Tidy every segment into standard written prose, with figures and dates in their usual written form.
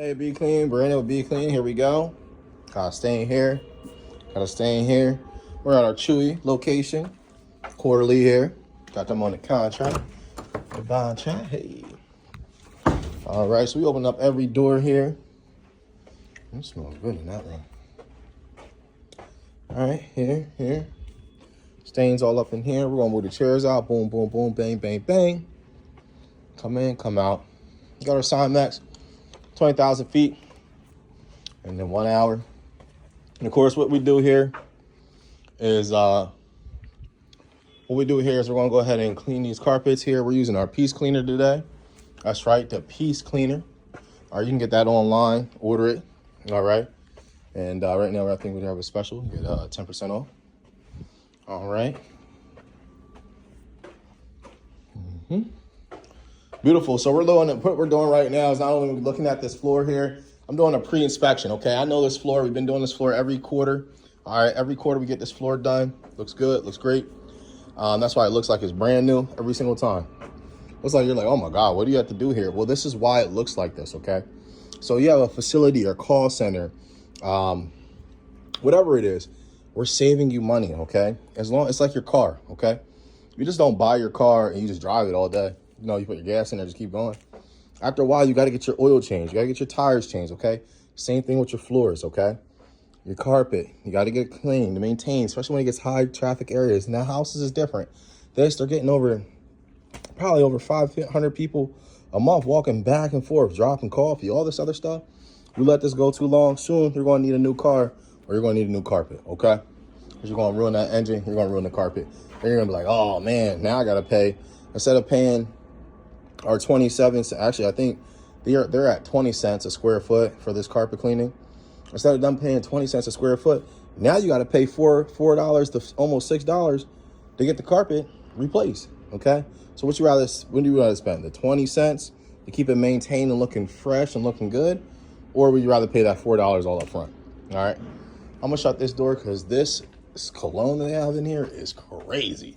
Hey, Be Clean, Brandon with Be Clean. Here we go. Gotta stay in here. We're at our Chewy location. Quarterly here. Got them on the contract. The bond chat. Hey. All right, so we open up every door here. It smells good in that room. All right, here. Stains all up in here. We're gonna move the chairs out. Boom, boom, boom, bang, bang, bang. Come in, come out. Got our sign max, 20,000 feet, and then 1 hour. And of course, what we do here is we're gonna go ahead and clean these carpets here. We're using our piece cleaner today. That's right, the piece cleaner. All right, you can get that online, order it. All right, and right now I think we have a special, get 10% off. All right. Beautiful. So what we're doing right now is not only looking at this floor here, I'm doing a pre-inspection, okay? I know this floor, we've been doing this floor every quarter. All right, every quarter we get this floor done. Looks good, looks great. That's why it looks like it's brand new every single time. Looks like you're like, oh my God, what do you have to do here? Well, this is why it looks like this, okay? So you have a facility or call center, whatever it is, we're saving you money, okay? It's like your car, okay? You just don't buy your car and you just drive it all day. You know, you put your gas in there, just keep going. After a while, you got to get your oil changed. You got to get your tires changed, okay? Same thing with your floors, okay? Your carpet, you got to get it cleaned, maintained, especially when it gets high traffic areas. Now, houses is different. They're getting probably over 500 people a month walking back and forth, dropping coffee, all this other stuff. You let this go too long, soon you're going to need a new car or you're going to need a new carpet, okay? Because you're going to ruin that engine, you're going to ruin the carpet. Then you're going to be like, oh, man, now I got to pay. Instead of paying our 27 cents, actually, I think they're at 20 cents a square foot for this carpet cleaning. Instead of them paying 20 cents a square foot, now you got to pay $4 to almost $6 to get the carpet replaced, okay? So when do you rather spend? The 20 cents to keep it maintained and looking fresh and looking good? Or would you rather pay that $4 all up front? All right, I'm gonna shut this door because this cologne that they have in here is crazy.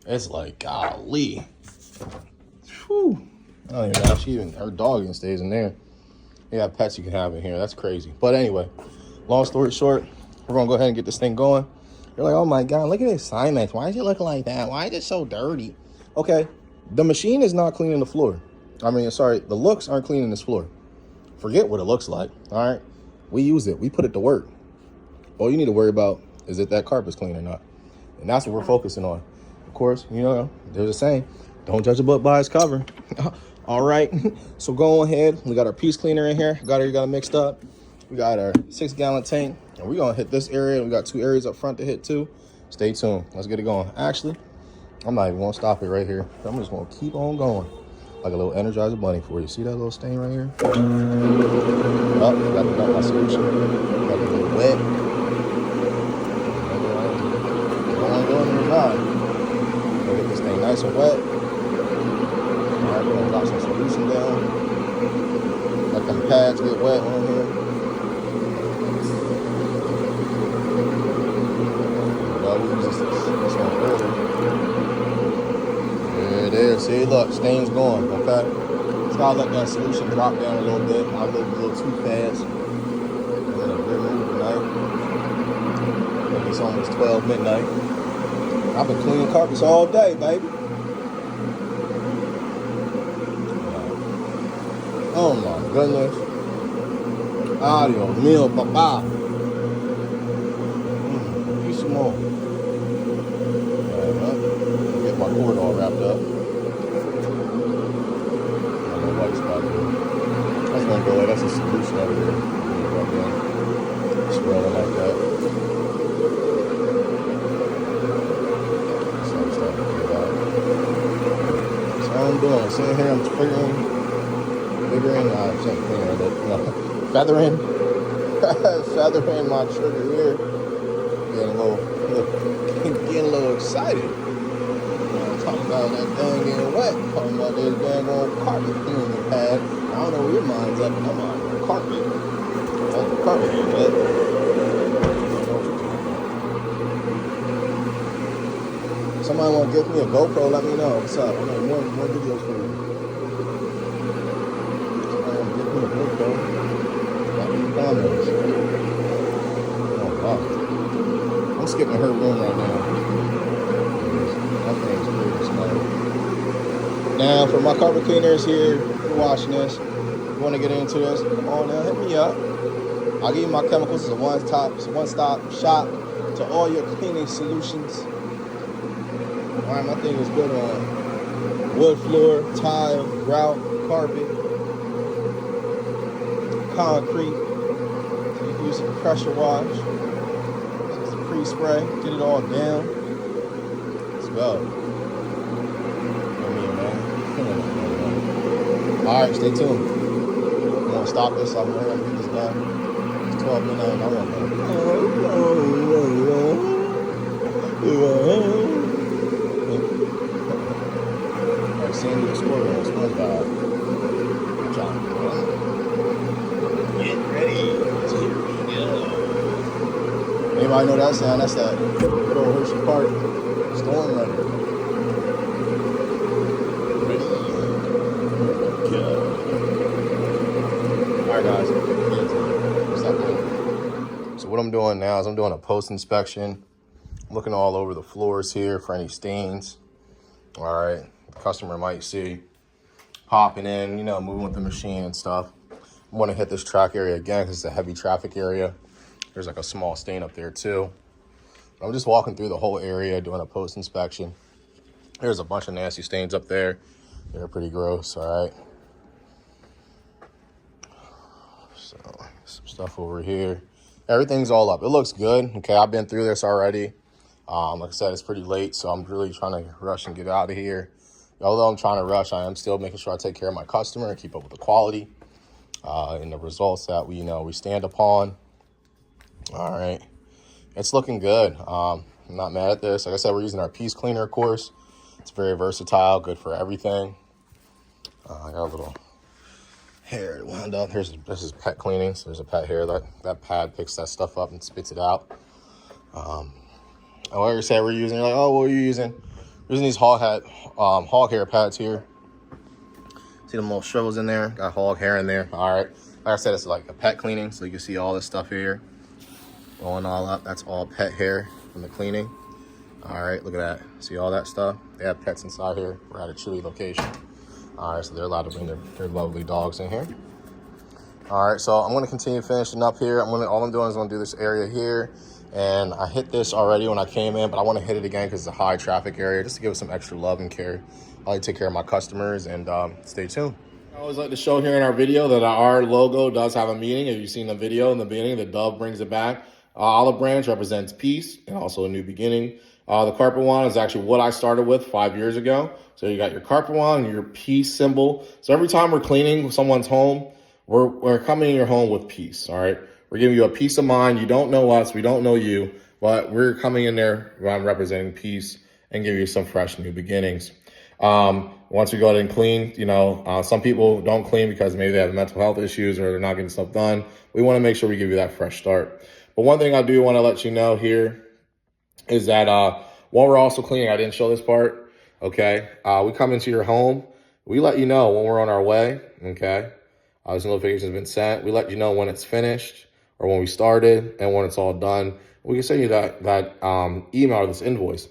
It's like, golly. Whew. I don't even know. Her dog even stays in there. They have pets you can have in here. That's crazy. But anyway, long story short, we're going to go ahead and get this thing going. You're like, oh my God, look at this assignment. Why is it looking like that? Why is it so dirty? Okay, the machine is not cleaning the floor. The looks aren't cleaning this floor. Forget what it looks like, all right? We use it. We put it to work. All you need to worry about is if that carpet's clean or not. And that's what we're focusing on. Of course, you know, there's a saying, don't judge a book by its cover. All right, so go ahead. We got our piece cleaner in here. Got it mixed up. We got our 6-gallon tank, and we're gonna hit this area. We got 2 areas up front to hit too. Stay tuned. Let's get it going. Actually, I'm not even gonna stop it right here. I'm just gonna keep on going. Like a little Energizer bunny for you. See that little stain right here? Oh, got my solution. Got a little wet. We'll get this thing nice and wet. All right, we're gonna drop some solution down. Let them pads get wet on here. We use this one earlier. There it is. See, look, stain's going, okay? So I'll let that solution drop down a little bit. I'll leave it a little too fast. And then a good move tonight. Maybe it's almost 12 midnight. I've been cleaning carpets all day, baby. Oh my goodness. Adios mio, papa. Give some more. Get my cord all wrapped up. I don't know white spot there. That's gonna go away. That's a solution over there. Swirl it like that. I'm doing. Sitting here, I'm feathering my trigger here. Getting a little excited. Talking about that thing getting wet. Talking about this dang old carpet cleaning pad. I don't know where your mind's at, but I'm on carpet. The carpet ain't wet. Somebody want to give me a GoPro, let me know. What's up? I'm doing more videos for you. Somebody want to give me a GoPro. comments. Oh, wow. I'm skipping her room right now. That thing's pretty smart. Now, for my carpet cleaners here, if you're watching this, you want to get into this, come on now, hit me up. I'll give you my chemicals. It's a one-stop shop to all your cleaning solutions. All right, my thing is good on wood floor, tile, grout, carpet, concrete. So you can use a pressure wash, just a pre-spray, get it all down. Let's go. All right, stay tuned. I'm gonna stop this. I'm gonna get this done. It's 12 midnight. I want to. Sandy the squirrel on SpongeBob. Get ready. Here we go. Anybody know that sound? That's that good old Hershey Park storm runner. Ready? Go. All right, guys. So what I'm doing now is I'm doing a post inspection. I'm looking all over the floors here for any stains. All right. Customer might see hopping in, you know, moving with the machine and stuff. I want to hit this track area again because it's a heavy traffic area. There's like a small stain up there too. I'm just walking through the whole area doing a post inspection. There's a bunch of nasty stains up there. They're pretty gross. All right. So some stuff over here. Everything's all up. It looks good. Okay, I've been through this already. Like I said, it's pretty late, so I'm really trying to rush and get out of here. Although I'm trying to rush, I am still making sure I take care of my customer and keep up with the quality and the results that we stand upon. All right, it's looking good. I'm not mad at this. Like I said, we're using our piece cleaner, of course. It's very versatile, good for everything. I got a little hair that wound up. This is pet cleaning, so there's a pet hair. That pad picks that stuff up and spits it out. Like I said, we're using, you're like, oh, what are you using? We're using these hog hair pads here. See them little shrivels in there? Got hog hair in there. All right. Like I said, it's like a pet cleaning, so you can see all this stuff here going all up. That's all pet hair from the cleaning. All right, look at that. See all that stuff? They have pets inside here. We're at a Chewy location. All right, so they're allowed to bring their lovely dogs in here. All right, so I'm going to continue finishing up here. All I'm doing is going to do this area here. And I hit this already when I came in, but I want to hit it again because it's a high traffic area, just to give it some extra love and care. I like to take care of my customers, and stay tuned. I always like to show here in our video that our logo does have a meaning. If you've seen the video in the beginning, the dove brings it back. Olive branch represents peace and also a new beginning. The carpet wand is actually what I started with 5 years ago. So you got your carpet wand and your peace symbol. So every time we're cleaning someone's home, we're coming in your home with peace, all right? We're giving you a peace of mind. You don't know us. We don't know you. But we're coming in there representing peace and give you some fresh new beginnings. Once we go ahead and clean, some people don't clean because maybe they have mental health issues or they're not getting stuff done. We want to make sure we give you that fresh start. But one thing I do want to let you know here is that while we're also cleaning, I didn't show this part, okay? We come into your home. We let you know when we're on our way, okay? This notification has been sent. We let you know when it's finished, or when we started, and when it's all done. We can send you that email or this invoice.